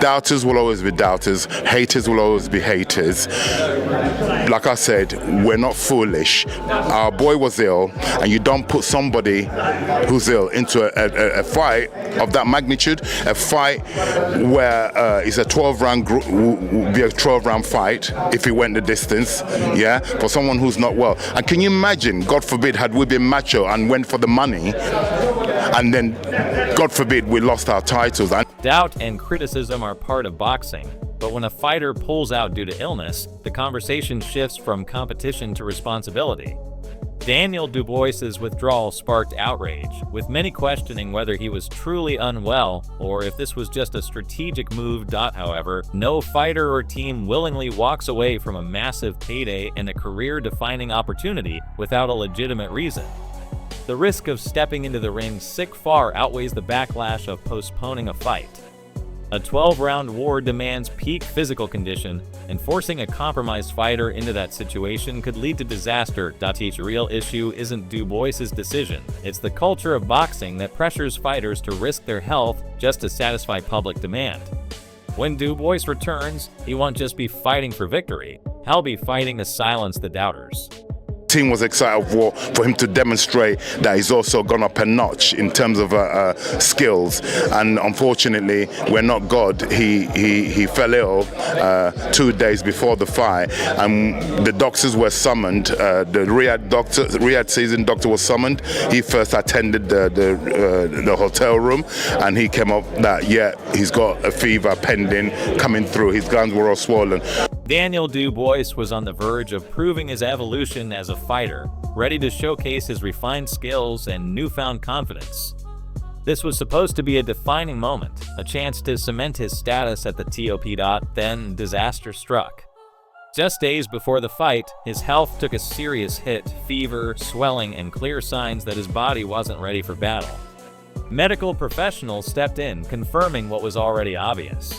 Doubters will always be doubters. Haters will always be haters. Like I said, we're not foolish. Our boy was ill, and you don't put somebody who's ill into a fight of that magnitude, a fight where it's a 12-round would be a 12-round fight if he went the distance, yeah, for someone who's not well. And can you imagine, God forbid, had we been macho and went for the money, and then, God forbid, we lost our titles. Doubt and criticism are part of boxing, but when a fighter pulls out due to illness, the conversation shifts from competition to responsibility. Daniel Dubois's withdrawal sparked outrage, with many questioning whether he was truly unwell or if this was just a strategic move. However, no fighter or team willingly walks away from a massive payday and a career-defining opportunity without a legitimate reason. The risk of stepping into the ring sick far outweighs the backlash of postponing a fight. A 12-round war demands peak physical condition, and forcing a compromised fighter into that situation could lead to disaster. The real issue isn't Dubois's decision, it's the culture of boxing that pressures fighters to risk their health just to satisfy public demand. When Dubois returns, he won't just be fighting for victory, he'll be fighting to silence the doubters. Team was excited for him to demonstrate that he's also gone up a notch in terms of skills, and unfortunately we're not God. He fell ill 2 days before the fight, and the doctors were summoned. The Riyadh seasoned doctor was summoned. He first attended the hotel room, and he came up that he's got a fever pending coming through. His glands were all swollen. Daniel Dubois was on the verge of proving his evolution as a fighter, ready to showcase his refined skills and newfound confidence. This was supposed to be a defining moment, a chance to cement his status at the top. Then disaster struck. Just days before the fight, his health took a serious hit, fever, swelling, and clear signs that his body wasn't ready for battle. Medical professionals stepped in, confirming what was already obvious.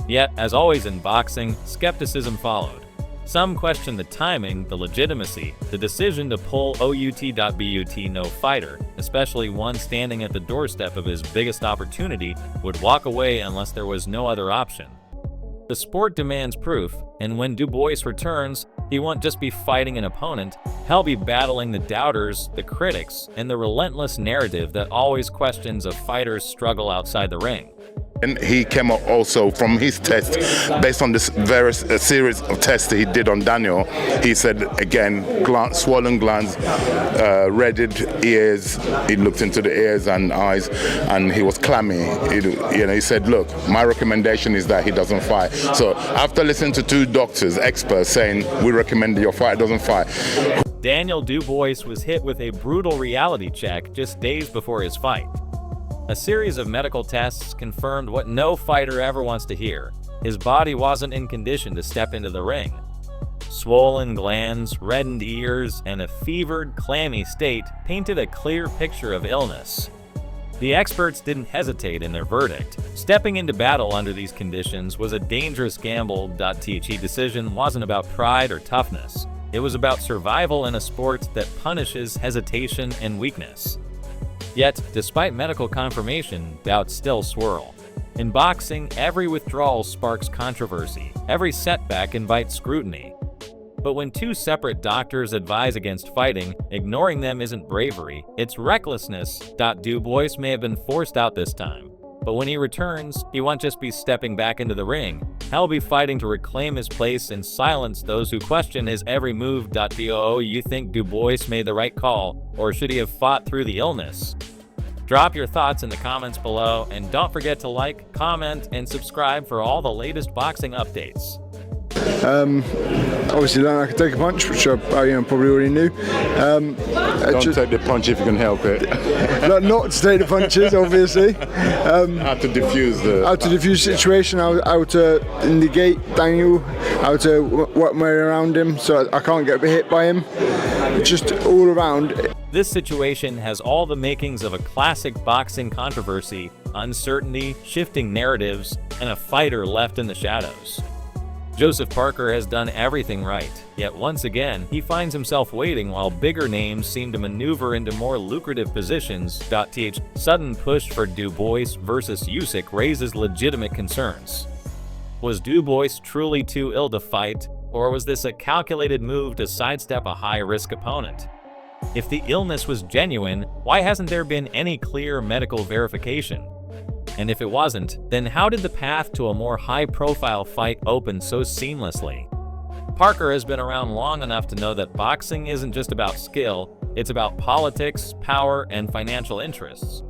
Yet, as always in boxing, skepticism followed. Some questioned the timing, the legitimacy, the decision to pull out. No fighter, especially one standing at the doorstep of his biggest opportunity, would walk away unless there was no other option. The sport demands proof, and when Dubois returns, he won't just be fighting an opponent, he'll be battling the doubters, the critics, and the relentless narrative that always questions a fighter's struggle outside the ring. And he came up also from his test, based on this various series of tests that he did on Daniel. He said again, swollen glands, reddened ears. He looked into the ears and eyes, and he was clammy. He said, "Look, my recommendation is that he doesn't fight." So after listening to two doctors, experts saying we recommend your fight doesn't fight, Daniel Dubois was hit with a brutal reality check just days before his fight. A series of medical tests confirmed what no fighter ever wants to hear. His body wasn't in condition to step into the ring. Swollen glands, reddened ears, and a fevered, clammy state painted a clear picture of illness. The experts didn't hesitate in their verdict. Stepping into battle under these conditions was a dangerous gamble. The decision wasn't about pride or toughness. It was about survival in a sport that punishes hesitation and weakness. Yet, despite medical confirmation, doubts still swirl. In boxing, every withdrawal sparks controversy. Every setback invites scrutiny. But when two separate doctors advise against fighting, ignoring them isn't bravery, it's recklessness. Dubois may have been forced out this time. But when he returns, he won't just be stepping back into the ring. He'll be fighting to reclaim his place and silence those who question his every move. You think Dubois made the right call, or should he have fought through the illness? Drop your thoughts in the comments below, and don't forget to like, comment, and subscribe for all the latest boxing updates. Obviously learned I could take a punch, which I probably already knew. don't take the punch if you can help it. Not to take the punches, obviously. How to diffuse the situation, how to negate Daniel, how to work my way around him so I can't get hit by him. Just all around. This situation has all the makings of a classic boxing controversy: uncertainty, shifting narratives, and a fighter left in the shadows. Joseph Parker has done everything right, yet once again, he finds himself waiting while bigger names seem to maneuver into more lucrative positions. Th sudden push for Dubois versus Usyk raises legitimate concerns. Was Dubois truly too ill to fight, or was this a calculated move to sidestep a high-risk opponent? If the illness was genuine, why hasn't there been any clear medical verification? And if it wasn't, then how did the path to a more high-profile fight open so seamlessly? Parker has been around long enough to know that boxing isn't just about skill, it's about politics, power, and financial interests.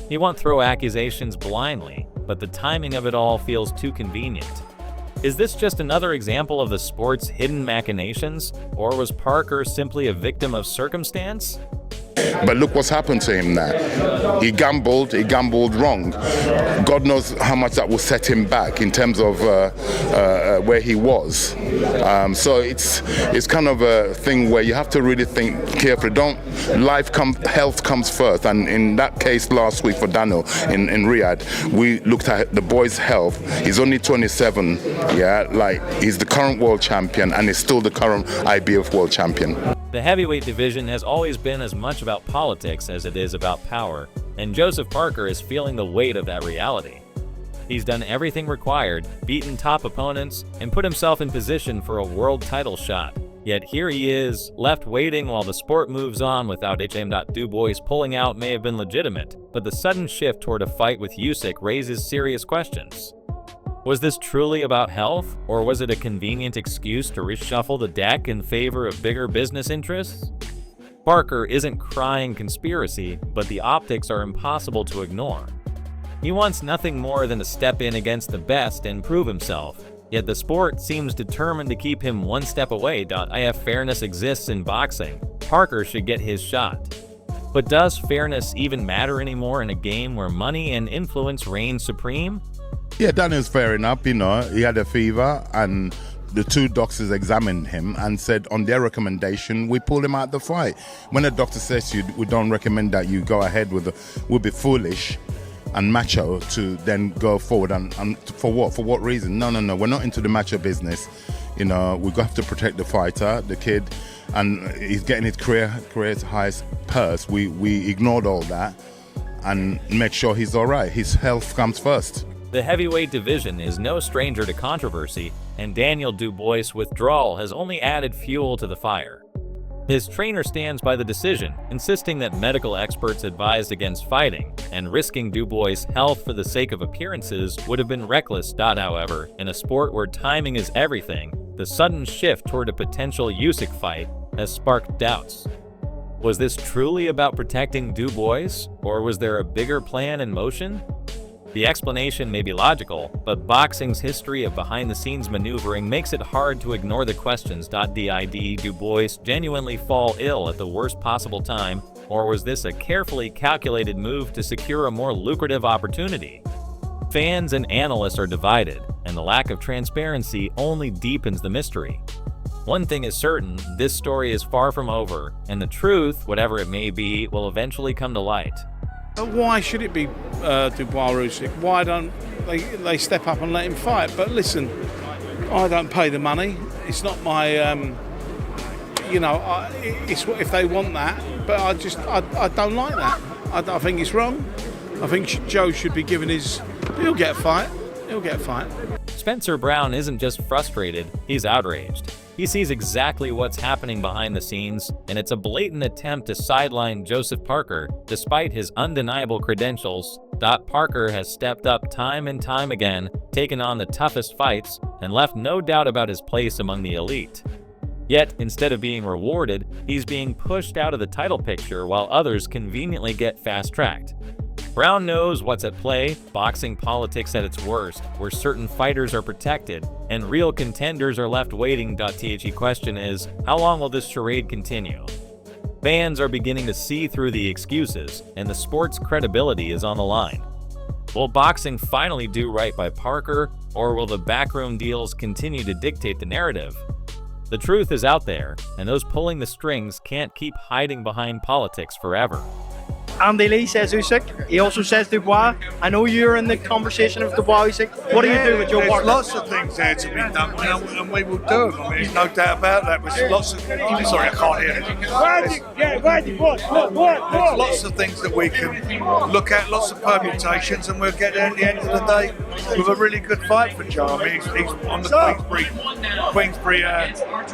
He won't throw accusations blindly, but the timing of it all feels too convenient. Is this just another example of the sport's hidden machinations, or was Parker simply a victim of circumstance? But look what's happened to him now. He gambled wrong. God knows how much that will set him back in terms of where he was. So it's kind of a thing where you have to really think carefully. Health comes first. And in that case last week for Daniel in Riyadh, we looked at the boy's health. He's only 27. Yeah, like he's the current world champion and he's still the current IBF world champion. The heavyweight division has always been as much about politics as it is about power, and Joseph Parker is feeling the weight of that reality. He's done everything required, beaten top opponents, and put himself in position for a world title shot. Yet here he is, left waiting while the sport moves on without him. Dubois pulling out may have been legitimate, but the sudden shift toward a fight with Usyk raises serious questions. Was this truly about health, or was it a convenient excuse to reshuffle the deck in favor of bigger business interests? Parker isn't crying conspiracy, but the optics are impossible to ignore. He wants nothing more than to step in against the best and prove himself, yet the sport seems determined to keep him one step away. If fairness exists in boxing, Parker should get his shot. But does fairness even matter anymore in a game where money and influence reign supreme? Yeah, Daniel's fair enough. You know, he had a fever and the two doctors examined him and said on their recommendation, we pulled him out of the fight. When a doctor says to you, we don't recommend that you go ahead with we'll be foolish and macho to then go forward and for what? For what reason? No, we're not into the macho business. You know, we have to protect the fighter, the kid, and he's getting his career's highest purse. We ignored all that and make sure he's all right. His health comes first. The heavyweight division is no stranger to controversy, and Daniel Dubois' withdrawal has only added fuel to the fire. His trainer stands by the decision, insisting that medical experts advised against fighting, and risking Dubois' health for the sake of appearances would have been reckless. However, in a sport where timing is everything, the sudden shift toward a potential Usyk fight has sparked doubts. Was this truly about protecting Dubois, or was there a bigger plan in motion? The explanation may be logical, but boxing's history of behind-the-scenes maneuvering makes it hard to ignore the questions. Did Dubois genuinely fall ill at the worst possible time, or was this a carefully calculated move to secure a more lucrative opportunity? Fans and analysts are divided, and the lack of transparency only deepens the mystery. One thing is certain, this story is far from over, and the truth, whatever it may be, will eventually come to light. Why should it be Dubois or Usyk? Why don't they step up and let him fight? But listen, I don't pay the money. It's not my, it's if they want that. But I don't like that. I think it's wrong. I think Joe should be given he'll get a fight. He'll get a fight. Spencer Brown isn't just frustrated, he's outraged. He sees exactly what's happening behind the scenes, and it's a blatant attempt to sideline Joseph Parker, despite his undeniable credentials. Parker has stepped up time and time again, taken on the toughest fights, and left no doubt about his place among the elite. Yet, instead of being rewarded, he's being pushed out of the title picture while others conveniently get fast-tracked. Brown knows what's at play, boxing politics at its worst, where certain fighters are protected and real contenders are left waiting. The question is, how long will this charade continue? Fans are beginning to see through the excuses, and the sport's credibility is on the line. Will boxing finally do right by Parker, or will the backroom deals continue to dictate the narrative? The truth is out there, and those pulling the strings can't keep hiding behind politics forever. Andy Lee says Usyk. He also says Dubois. I know you're in the conversation of Dubois, Usyk. What do you do with your partner? There's lots of things there to be done, and we will do them. I mean, there's no doubt about that. There's lots of. Sorry, I can't hear anything. There's lots of things that we can look at, lots of permutations, and we'll get there at the end of the day with a really good fight for Joe. I mean, he's on the Queensbury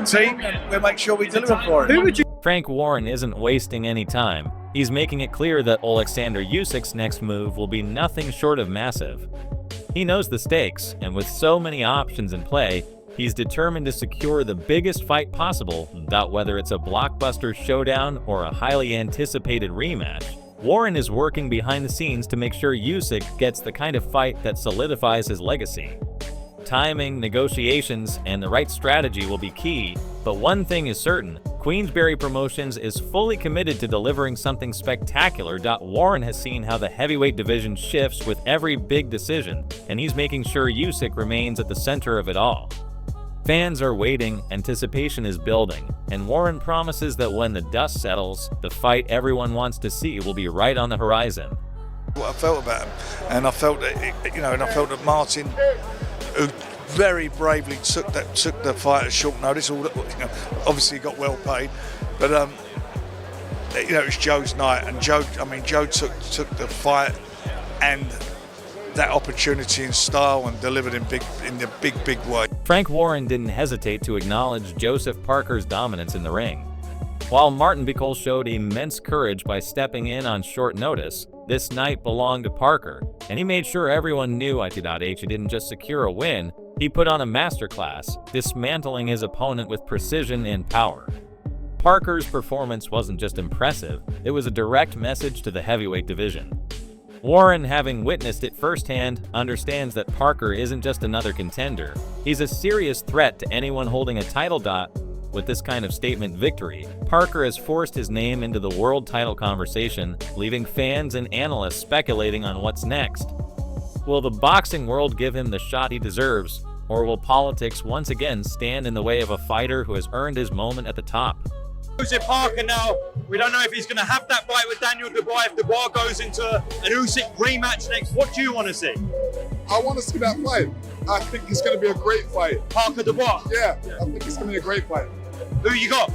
team, and we'll make sure we deliver for him. Who would you? Frank Warren isn't wasting any time. He's making it clear that Alexander Usyk's next move will be nothing short of massive. He knows the stakes, and with so many options in play, he's determined to secure the biggest fight possible, whether it's a blockbuster showdown or a highly anticipated rematch. Warren is working behind the scenes to make sure Usyk gets the kind of fight that solidifies his legacy. Timing, negotiations, and the right strategy will be key, but one thing is certain: Queensberry Promotions is fully committed to delivering something spectacular. Warren has seen how the heavyweight division shifts with every big decision, and he's making sure Usyk remains at the center of it all. Fans are waiting, anticipation is building, and Warren promises that when the dust settles, the fight everyone wants to see will be right on the horizon. What I felt about him, and I felt that, and I felt that Martin, who very bravely took the fight at short notice. Obviously got well paid, but it was Joe's night, and Joe took the fight and that opportunity in style and delivered in the big way. Frank Warren didn't hesitate to acknowledge Joseph Parker's dominance in the ring. While Martin Bakole showed immense courage by stepping in on short notice, this night belonged to Parker, and he made sure everyone knew he didn't just secure a win, he put on a masterclass, dismantling his opponent with precision and power. Parker's performance wasn't just impressive, it was a direct message to the heavyweight division. Warren, having witnessed it firsthand, understands that Parker isn't just another contender, he's a serious threat to anyone holding a title. With this kind of statement victory, Parker has forced his name into the world title conversation, leaving fans and analysts speculating on what's next. Will the boxing world give him the shot he deserves, or will politics once again stand in the way of a fighter who has earned his moment at the top? Usyk Parker now, we don't know if he's going to have that fight with Daniel Dubois, if Dubois goes into an Usyk rematch next. What do you want to see? I want to see that fight. I think it's going to be a great fight. Parker Dubois? Yeah, I think it's going to be a great fight. Who you got?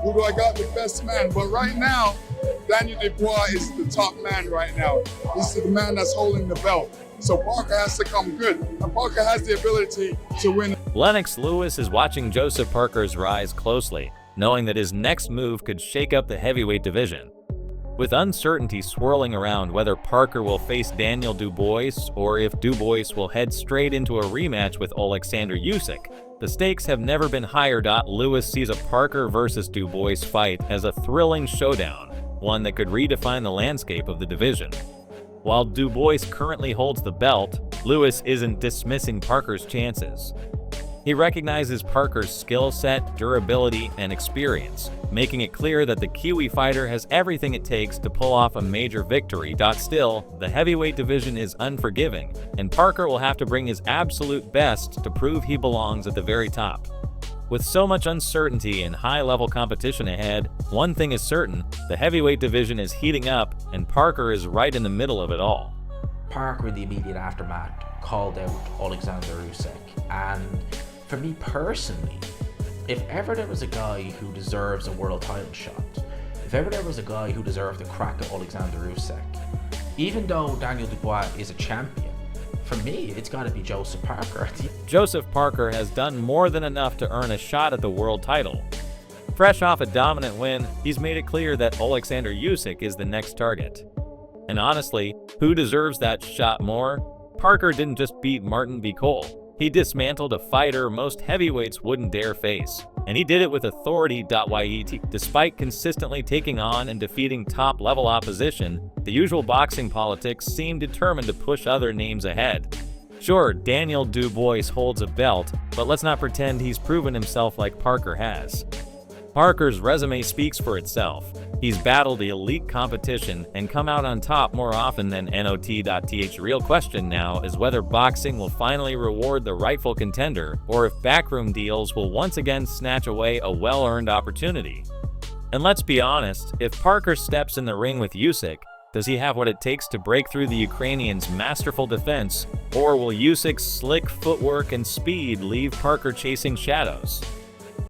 Who do I got? The best man. But right now, Daniel Dubois is the top man right now. He's the man that's holding the belt. So Parker has to come good. And Parker has the ability to win. Lennox Lewis is watching Joseph Parker's rise closely, knowing that his next move could shake up the heavyweight division. With uncertainty swirling around whether Parker will face Daniel Dubois or if Dubois will head straight into a rematch with Alexander Usyk, the stakes have never been higher. Lewis sees a Parker versus Dubois fight as a thrilling showdown, one that could redefine the landscape of the division. While Dubois currently holds the belt, Lewis isn't dismissing Parker's chances. He recognizes Parker's skill set, durability, and experience, making it clear that the Kiwi fighter has everything it takes to pull off a major victory. Still, the heavyweight division is unforgiving, and Parker will have to bring his absolute best to prove he belongs at the very top. With so much uncertainty and high-level competition ahead, one thing is certain: the heavyweight division is heating up, and Parker is right in the middle of it all. Parker, in the immediate aftermath, called out Alexander Usyk, and for me personally, if ever there was a guy who deserves a world title shot, if ever there was a guy who deserved a crack at Alexander Usyk, even though Daniel Dubois is a champion, for me, it's got to be Joseph Parker. Joseph Parker has done more than enough to earn a shot at the world title. Fresh off a dominant win, he's made it clear that Alexander Usyk is the next target. And honestly, who deserves that shot more? Parker didn't just beat Martin Bakole. He dismantled a fighter most heavyweights wouldn't dare face, and he did it with authority. Despite consistently taking on and defeating top-level opposition, the usual boxing politics seem determined to push other names ahead. Sure, Daniel Dubois holds a belt, but let's not pretend he's proven himself like Parker has. Parker's resume speaks for itself. He's battled elite competition and come out on top more often than not. The real question now is whether boxing will finally reward the rightful contender, or if backroom deals will once again snatch away a well-earned opportunity. And let's be honest, if Parker steps in the ring with Usyk, Does he have what it takes to break through the Ukrainian's masterful defense, or will Usyk's slick footwork and speed leave Parker chasing shadows?